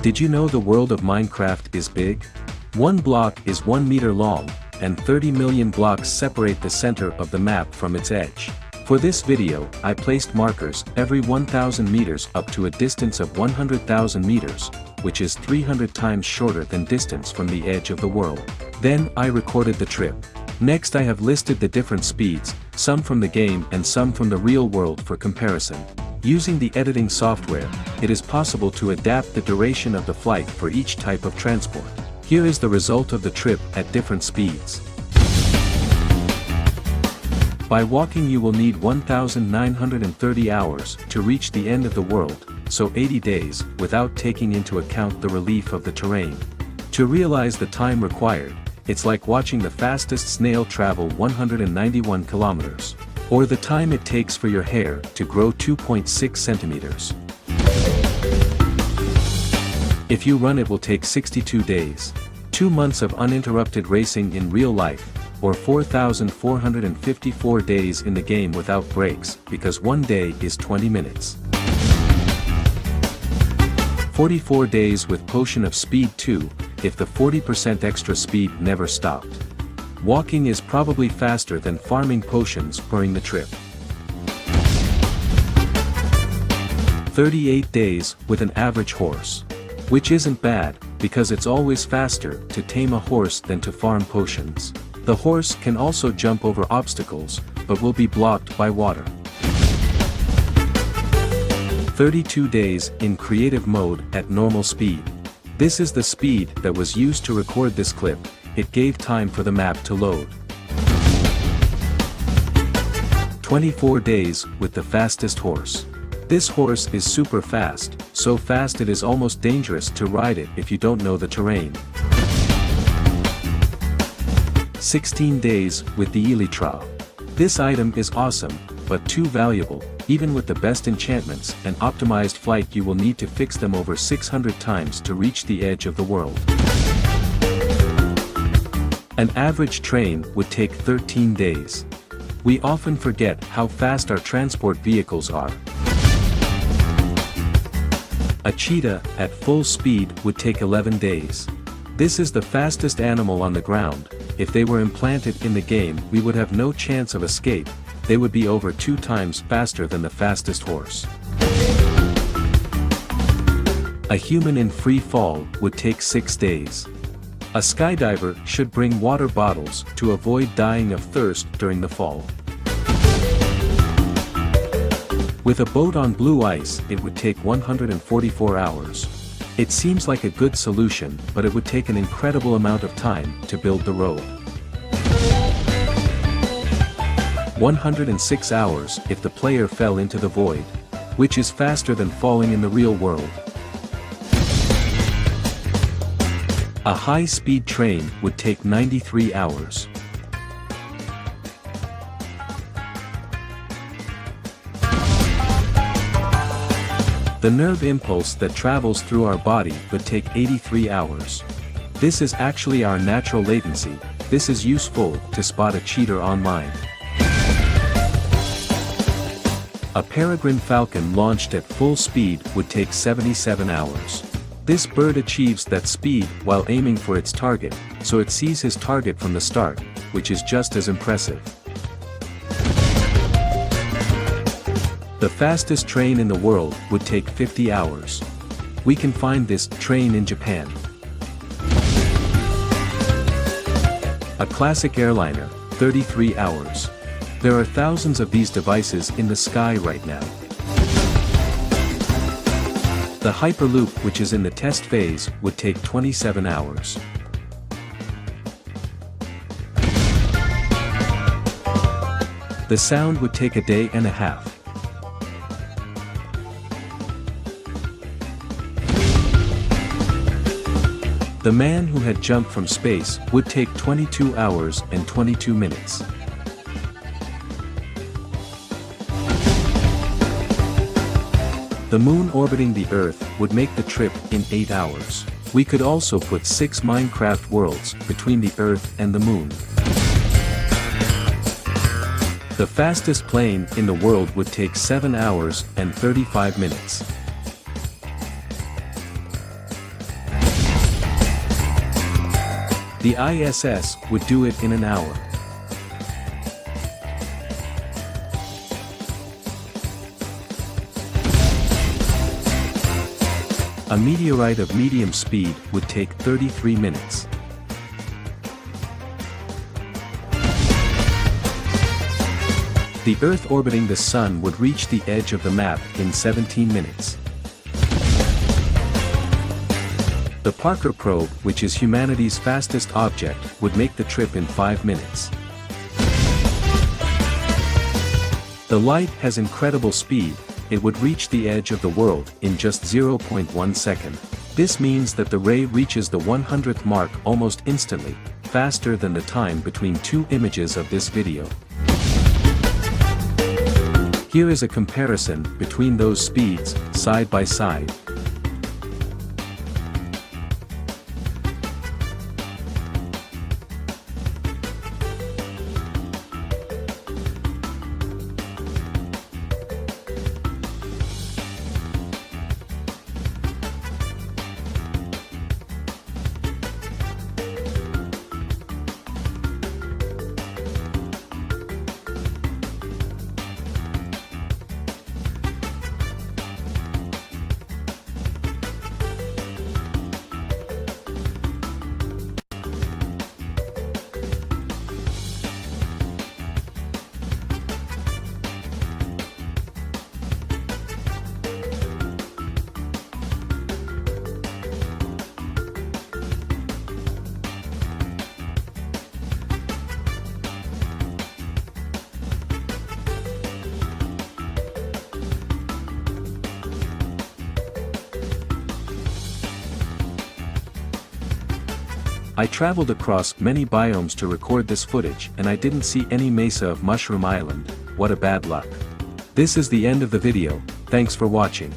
Did you know the world of Minecraft is big? One block is 1 meter long, and 30 million blocks separate the center of the map from its edge. For this video, I placed markers every 1,000 meters up to a distance of 100,000 meters, which is 300 times shorter than distance from the edge of the world. Then I recorded the trip. Next I have listed the different speeds, some from the game and some from the real world for comparison. Using the editing software, it is possible to adapt the duration of the flight for each type of transport. Here is the result of the trip at different speeds. By walking you will need 1,930 hours to reach the end of the world, so 80 days, without taking into account the relief of the terrain. To realize the time required, it's like watching the fastest snail travel 191 kilometers. Or the time it takes for your hair to grow 2.6 centimeters. If you run, it will take 62 days. 2 months of uninterrupted racing in real life, or 4,454 days in the game without breaks, because one day is 20 minutes. 44 days with potion of speed 2, if the 40% extra speed never stopped. Walking is probably faster than farming potions during the trip. 38 days with an average horse. Which isn't bad, because it's always faster to tame a horse than to farm potions. The horse can also jump over obstacles, but will be blocked by water. 32 days in creative mode at normal speed. This is the speed that was used to record this clip. It gave time for the map to load. 24 days with the fastest horse. This horse is super fast, so fast it is almost dangerous to ride it if you don't know the terrain. 16 days with the elytra. This item is awesome, but too valuable. Even with the best enchantments and optimized flight, you will need to fix them over 600 times to reach the edge of the world. An average train would take 13 days. We often forget how fast our transport vehicles are. A cheetah at full speed would take 11 days. This is the fastest animal on the ground. If they were implanted in the game, we would have no chance of escape. They would be over 2 times faster than the fastest horse. A human in free fall would take 6 days. A skydiver should bring water bottles to avoid dying of thirst during the fall. With a boat on blue ice, it would take 144 hours. It seems like a good solution, but it would take an incredible amount of time to build the road. 106 hours if the player fell into the void, which is faster than falling in the real world. A high-speed train would take 93 hours. The nerve impulse that travels through our body would take 83 hours. This is actually our natural latency. This is useful to spot a cheater online. A peregrine falcon launched at full speed would take 77 hours. This bird achieves that speed while aiming for its target, so it sees his target from the start, which is just as impressive. The fastest train in the world would take 50 hours. We can find this train in Japan. A classic airliner, 33 hours. There are thousands of these devices in the sky right now. The HYPERLOOP, which is in the test phase, would take 27 hours. The sound would take a day and a half. The man who had jumped from space would take 22 hours and 22 minutes. The moon orbiting the Earth would make the trip in 8 hours. We could also put 6 Minecraft worlds between the Earth and the moon. The fastest plane in the world would take 7 hours and 35 minutes. The ISS would do it in an hour. A meteorite of medium speed would take 33 minutes. The Earth orbiting the Sun would reach the edge of the map in 17 minutes. The Parker probe, which is humanity's fastest object, would make the trip in 5 minutes. The light has incredible speed. It would reach the edge of the world in just 0.1 second. This means that the ray reaches the 100th mark almost instantly, faster than the time between two images of this video. Here is a comparison between those speeds, side by side. I traveled across many biomes to record this footage and I didn't see any mesa of Mushroom Island. What a bad luck. This is the end of the video. Thanks for watching.